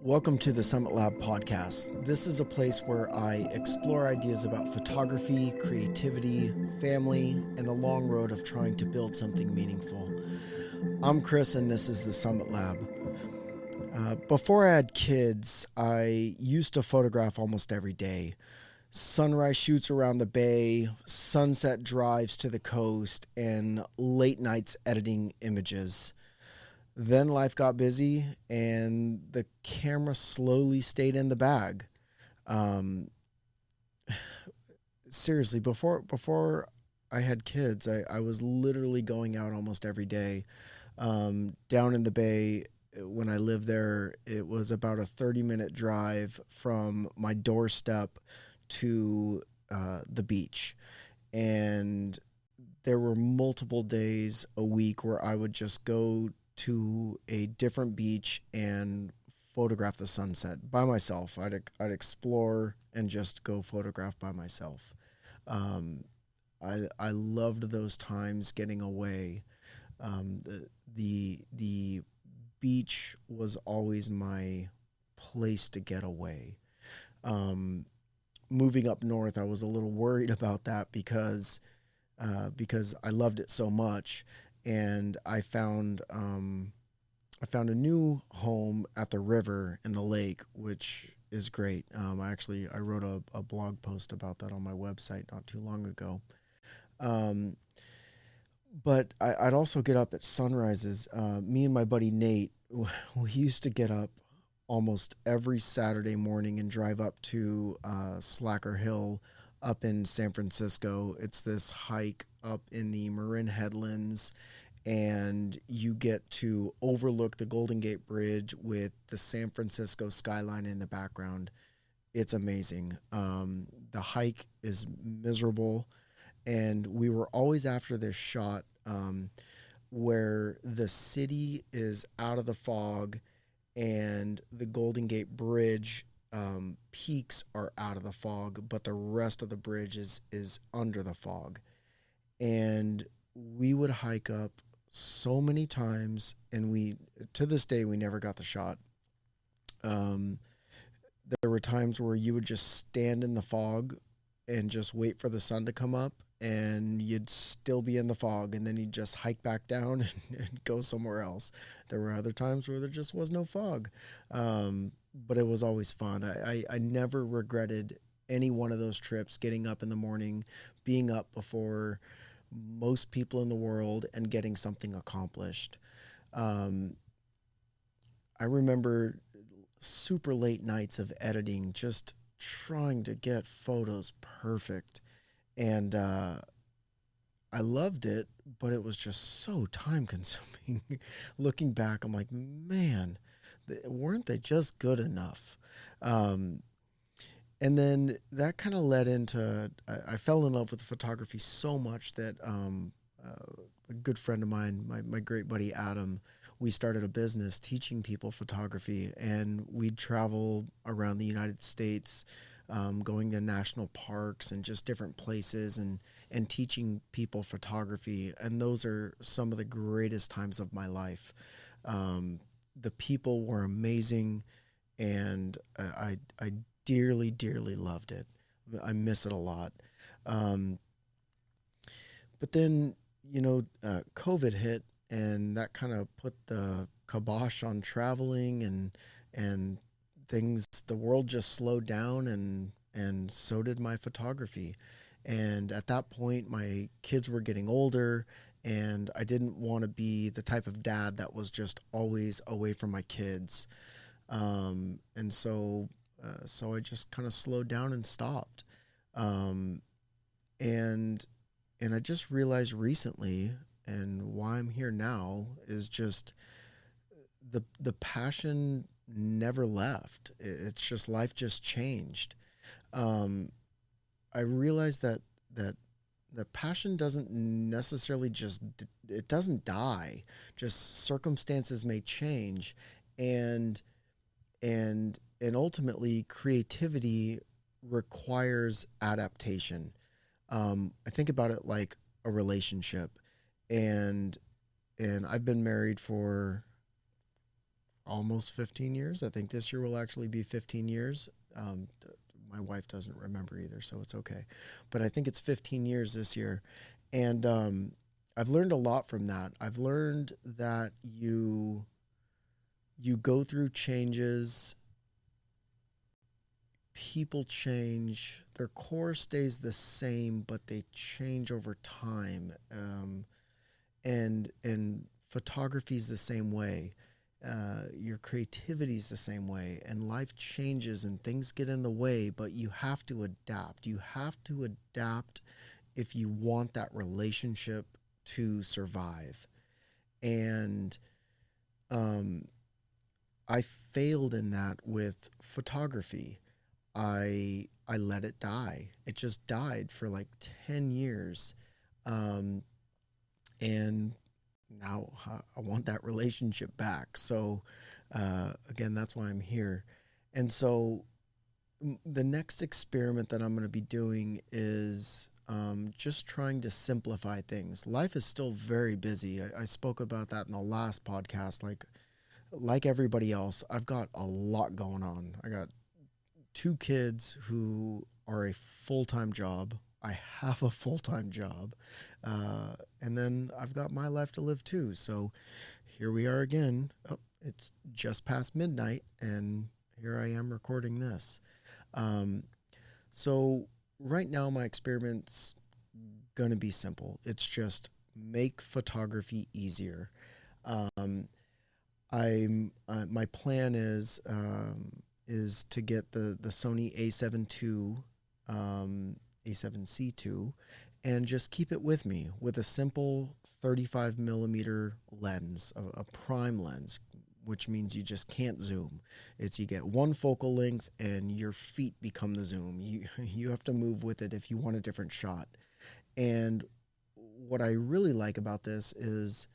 Welcome to the Summit Lab podcast. This is a place where I explore ideas about photography, creativity, family, and the long road of trying to build something meaningful. I'm Chris, and this is the Summit Lab. Before I had kids, I used to photograph almost every day. Sunrise shoots around the bay, sunset drives to the coast, and late nights editing images. Then life got busy and the camera slowly stayed in the bag. Um, Seriously, before I had kids, I was literally going out almost every day. Down in the bay, when I lived there, it was about a 30-minute drive from my doorstep to the beach. And there were multiple days a week where I would just go to a different beach and photograph the sunset by myself. I'd explore and just go photograph by myself. Um, I loved those times getting away. The beach was always my place to get away. Um, Moving up north, I was a little worried about that because I loved it so much, and I found a new home at the river and the lake, which is great. I wrote a blog post about that on my website not too long ago. Um, but I'd also get up at sunrises. Me and my buddy Nate, we used to get up almost every Saturday morning and drive up to Slacker Hill up in San Francisco. It's this hike up in the Marin Headlands, and you get to overlook the Golden Gate Bridge with the San Francisco skyline in the background. It's amazing. The hike is miserable, and we were always after this shot where the city is out of the fog and the Golden Gate Bridge peaks are out of the fog, but the rest of the bridge is under the fog. And we would hike up so many times, and we to this day we never got the shot. Um, there were times where you would just stand in the fog and just wait for the sun to come up, and you'd still be in the fog, and then you'd just hike back down and go somewhere else. There were other times where there just was no fog, but it was always fun. I never regretted any one of those trips, getting up in the morning, being up before most people in the world, and getting something accomplished. Um, I remember super late nights of editing, just trying to get photos perfect. And I loved it, but it was just so time consuming. Looking back, I'm like, man, weren't they just good enough? Um, and then that kind of led into, I fell in love with photography so much that a good friend of mine, my great buddy Adam, we started a business teaching people photography, and we'd travel around the United States, going to national parks and just different places, and teaching people photography. And those are some of the greatest times of my life. The people were amazing, and I dearly, dearly loved it. I miss it a lot. Um, but then, COVID hit, and that kind of put the kibosh on traveling, and things. The world just slowed down, and so did my photography. And at that point, my kids were getting older, and I didn't want to be the type of dad that was just always away from my kids. And so I just kind of slowed down and stopped. Um, and and I just realized recently, and why I'm here now, is just the passion never left. It's just life just changed. Um, I realized that the passion doesn't necessarily it doesn't die. Just circumstances may change, and and ultimately creativity requires adaptation. I think about it like a relationship, and I've been married for almost 15 years. I think this year will actually be 15 years. My wife doesn't remember either, so it's okay. But I think it's 15 years this year. And I've learned a lot from that. I've learned that you go through changes, people change, their core stays the same, but they change over time. And photography is the same way. Your creativity is the same way, and life changes and things get in the way, but you have to adapt. You have to adapt if you want that relationship to survive. And um, I failed in that with photography. I let it die. It just died for like 10 years. Um, and now I want that relationship back. So again, that's why I'm here. And so the next experiment that I'm going to be doing is just trying to simplify things. Life is still very busy. I spoke about that in the last podcast. Like everybody else, I've got a lot going on. I got two kids who are a full-time job. I have a full-time job. And then I've got my life to live too. So here we are again. Oh, it's just past midnight, and here I am recording this. Um, so right now my experiment's going to be simple. It's just make photography easier. Um, my plan is to get the Sony A7 II, A7C2, and just keep it with me with a simple 35 millimeter lens, a prime lens, which means you just can't zoom. You get one focal length and your feet become the zoom. You have to move with it if you want a different shot. And what I really like about this is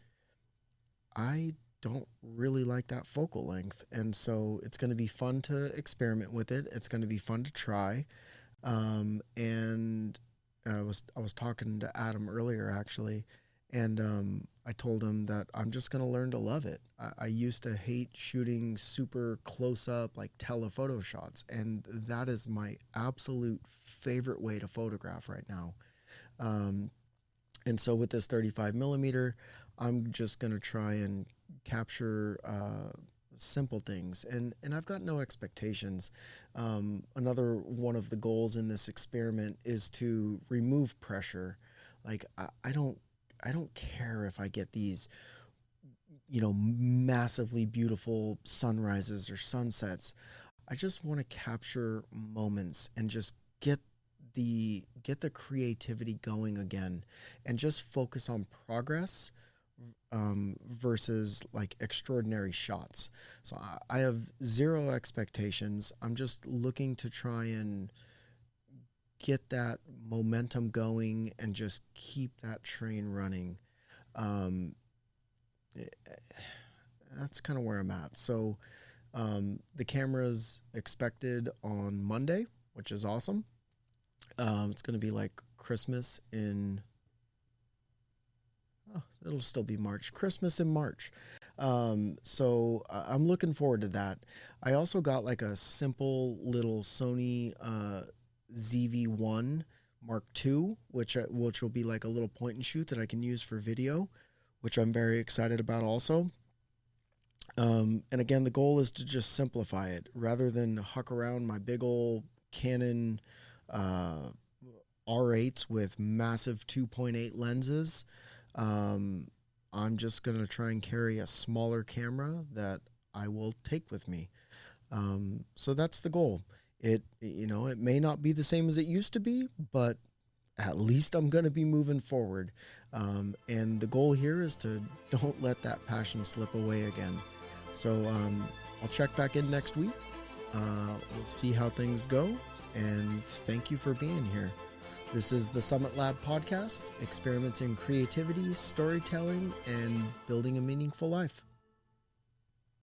I don't really like that focal length. And so it's going to be fun to experiment with it. It's going to be fun to try. And I was talking to Adam earlier actually, and I told him that I'm just going to learn to love it. I used to hate shooting super close up like telephoto shots, and that is my absolute favorite way to photograph right now. Um, and so with this 35 millimeter, I'm just going to try and capture simple things. And I've got no expectations. Another one of the goals in this experiment is to remove pressure. Like I don't care if I get these, massively beautiful sunrises or sunsets. I just want to capture moments and just get the creativity going again, and just focus on progress versus like extraordinary shots. So I have zero expectations. I'm just looking to try and get that momentum going and just keep that train running. Um, that's kind of where I'm at. So the camera's expected on Monday, which is awesome. It's going to be like Christmas in, oh, it'll still be March, Christmas in March. So I'm looking forward to that. I also got like a simple little Sony ZV-1 Mark II, which will be like a little point and shoot that I can use for video, which I'm very excited about also. And again, the goal is to just simplify it rather than huck around my big old Canon uh, R8s with massive 2.8 lenses. Um, I'm just going to try and carry a smaller camera that I will take with me. So that's the goal. It may not be the same as it used to be, but at least I'm going to be moving forward. And the goal here is to don't let that passion slip away again. So I'll check back in next week. We'll see how things go. And thank you for being here. This is the Summit Lab podcast, experiments in creativity, storytelling, and building a meaningful life.